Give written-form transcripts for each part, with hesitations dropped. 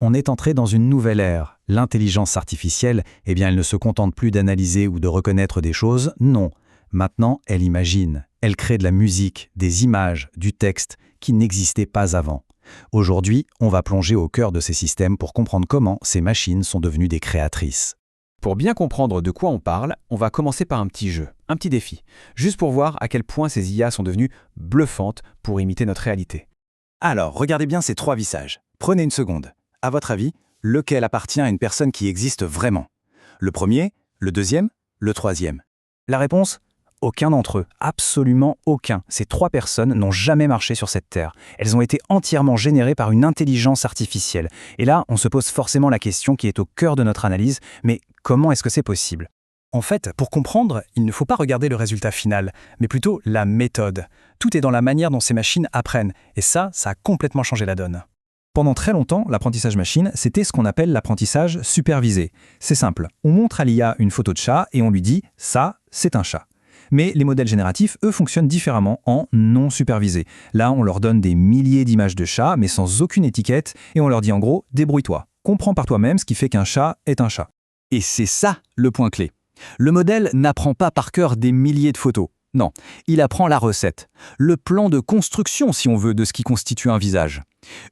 On est entré dans une nouvelle ère. L'intelligence artificielle, elle ne se contente plus d'analyser ou de reconnaître des choses, non. Maintenant, elle imagine. Elle crée de la musique, des images, du texte qui n'existaient pas avant. Aujourd'hui, on va plonger au cœur de ces systèmes pour comprendre comment ces machines sont devenues des créatrices. Pour bien comprendre de quoi on parle, on va commencer par un petit jeu, un petit défi, juste pour voir à quel point ces IA sont devenues bluffantes pour imiter notre réalité. Alors, regardez bien ces 3 visages. Prenez une seconde. À votre avis, lequel appartient à une personne qui existe vraiment? Le premier, le deuxième, le troisième? La réponse? Aucun d'entre eux, absolument aucun. Ces 3 personnes n'ont jamais marché sur cette terre. Elles ont été entièrement générées par une intelligence artificielle. Et là, on se pose forcément la question qui est au cœur de notre analyse, mais comment est-ce que c'est possible? En fait, pour comprendre, il ne faut pas regarder le résultat final, mais plutôt la méthode. Tout est dans la manière dont ces machines apprennent, et ça a complètement changé la donne. Pendant très longtemps, l'apprentissage machine, c'était ce qu'on appelle l'apprentissage supervisé. C'est simple, on montre à l'IA une photo de chat et on lui dit « ça, c'est un chat ». Mais les modèles génératifs, eux, fonctionnent différemment en non supervisé. Là, on leur donne des milliers d'images de chats, mais sans aucune étiquette, et on leur dit en gros « débrouille-toi, comprends par toi-même ce qui fait qu'un chat est un chat ». Et c'est ça le point clé. Le modèle n'apprend pas par cœur des milliers de photos. Non, il apprend la recette, le plan de construction, si on veut, de ce qui constitue un visage.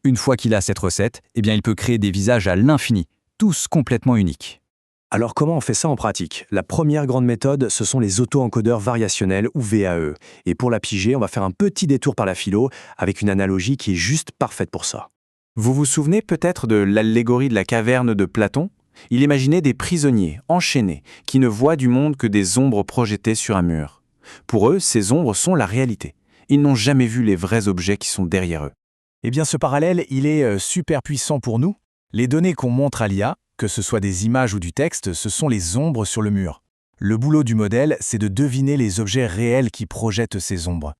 Une fois qu'il a cette recette, il peut créer des visages à l'infini, tous complètement uniques. Alors comment on fait ça en pratique? La première grande méthode, ce sont les auto-encodeurs variationnels ou VAE. Et pour la piger, on va faire un petit détour par la philo avec une analogie qui est juste parfaite pour ça. Vous vous souvenez peut-être de l'allégorie de la caverne de Platon? Il imaginait des prisonniers enchaînés qui ne voient du monde que des ombres projetées sur un mur. Pour eux, ces ombres sont la réalité. Ils n'ont jamais vu les vrais objets qui sont derrière eux. Ce parallèle, il est super puissant pour nous. Les données qu'on montre à l'IA, que ce soit des images ou du texte, ce sont les ombres sur le mur. Le boulot du modèle, c'est de deviner les objets réels qui projettent ces ombres.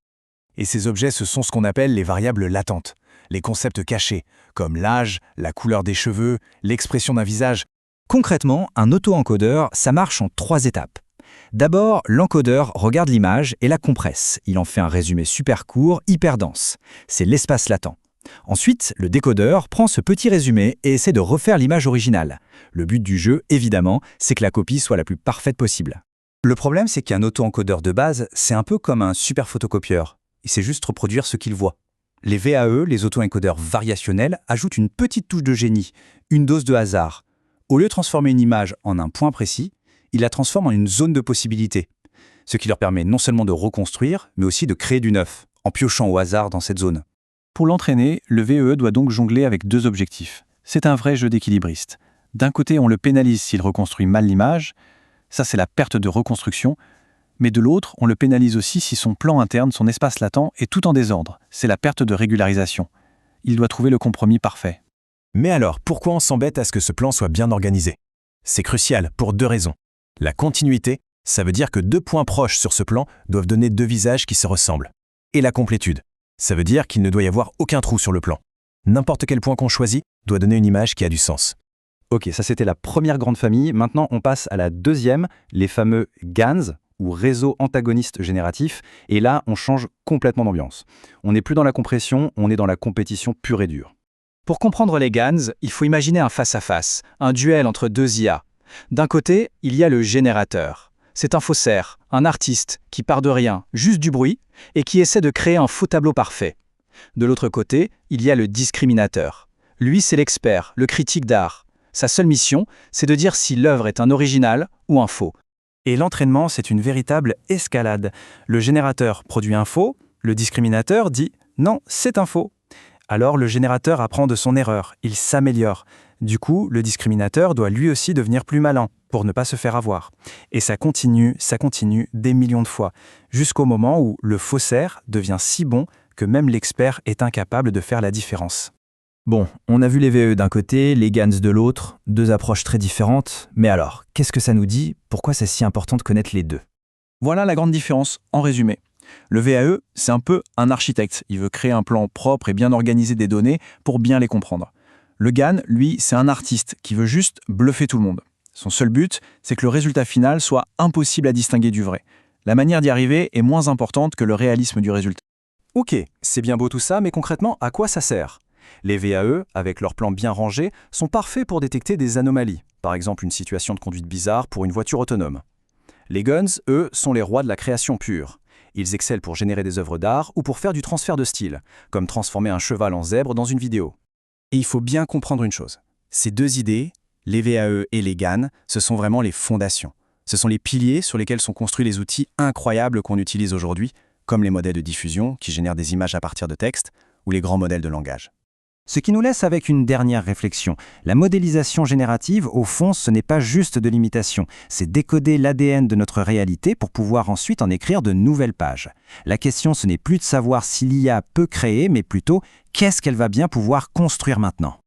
Et ces objets, ce sont ce qu'on appelle les variables latentes, les concepts cachés, comme l'âge, la couleur des cheveux, l'expression d'un visage. Concrètement, un auto-encodeur, ça marche en 3 étapes. D'abord, l'encodeur regarde l'image et la compresse. Il en fait un résumé super court, hyper dense. C'est l'espace latent. Ensuite, le décodeur prend ce petit résumé et essaie de refaire l'image originale. Le but du jeu, évidemment, c'est que la copie soit la plus parfaite possible. Le problème, c'est qu'un auto-encodeur de base, c'est un peu comme un super photocopieur. Il sait juste reproduire ce qu'il voit. Les VAE, les auto-encodeurs variationnels, ajoutent une petite touche de génie, une dose de hasard. Au lieu de transformer une image en un point précis, ils la transforment en une zone de possibilités. Ce qui leur permet non seulement de reconstruire, mais aussi de créer du neuf, en piochant au hasard dans cette zone. Pour l'entraîner, le VE doit donc jongler avec 2 objectifs. C'est un vrai jeu d'équilibriste. D'un côté, on le pénalise s'il reconstruit mal l'image, ça c'est la perte de reconstruction, mais de l'autre, on le pénalise aussi si son plan interne, son espace latent, est tout en désordre, c'est la perte de régularisation. Il doit trouver le compromis parfait. Mais alors, pourquoi on s'embête à ce que ce plan soit bien organisé? C'est crucial pour 2 raisons. La continuité, ça veut dire que 2 points proches sur ce plan doivent donner 2 visages qui se ressemblent. Et la complétude, ça veut dire qu'il ne doit y avoir aucun trou sur le plan. N'importe quel point qu'on choisit doit donner une image qui a du sens. Ok, ça c'était la première grande famille. Maintenant, on passe à la deuxième, les fameux GANs, ou réseaux antagonistes génératifs. Et là, on change complètement d'ambiance. On n'est plus dans la compression, on est dans la compétition pure et dure. Pour comprendre les GANs, il faut imaginer un face-à-face, un duel entre 2 IA. D'un côté, il y a le générateur. C'est un faussaire, un artiste qui part de rien, juste du bruit, et qui essaie de créer un faux tableau parfait. De l'autre côté, il y a le discriminateur. Lui, c'est l'expert, le critique d'art. Sa seule mission, c'est de dire si l'œuvre est un original ou un faux. Et l'entraînement, c'est une véritable escalade. Le générateur produit un faux, le discriminateur dit « non, c'est un faux ». Alors le générateur apprend de son erreur, il s'améliore. Du coup, le discriminateur doit lui aussi devenir plus malin pour ne pas se faire avoir. Et ça continue des millions de fois, jusqu'au moment où le faussaire devient si bon que même l'expert est incapable de faire la différence. Bon, on a vu les VE d'un côté, les GANs de l'autre, 2 approches très différentes. Mais alors, qu'est-ce que ça nous dit? Pourquoi c'est si important de connaître les 2? Voilà la grande différence, en résumé. Le VAE, c'est un peu un architecte. Il veut créer un plan propre et bien organiser des données pour bien les comprendre. Le GAN, lui, c'est un artiste qui veut juste bluffer tout le monde. Son seul but, c'est que le résultat final soit impossible à distinguer du vrai. La manière d'y arriver est moins importante que le réalisme du résultat. Ok, c'est bien beau tout ça, mais concrètement, à quoi ça sert? Les VAE, avec leurs plans bien rangés, sont parfaits pour détecter des anomalies, par exemple une situation de conduite bizarre pour une voiture autonome. Les guns, eux, sont les rois de la création pure. Ils excellent pour générer des œuvres d'art ou pour faire du transfert de style, comme transformer un cheval en zèbre dans une vidéo. Et il faut bien comprendre une chose. Ces deux idées, les VAE et les GAN, ce sont vraiment les fondations. Ce sont les piliers sur lesquels sont construits les outils incroyables qu'on utilise aujourd'hui, comme les modèles de diffusion qui génèrent des images à partir de texte ou les grands modèles de langage. Ce qui nous laisse avec une dernière réflexion. La modélisation générative, au fond, ce n'est pas juste de l'imitation, c'est décoder l'ADN de notre réalité pour pouvoir ensuite en écrire de nouvelles pages. La question, ce n'est plus de savoir si l'IA peut créer, mais plutôt qu'est-ce qu'elle va bien pouvoir construire maintenant.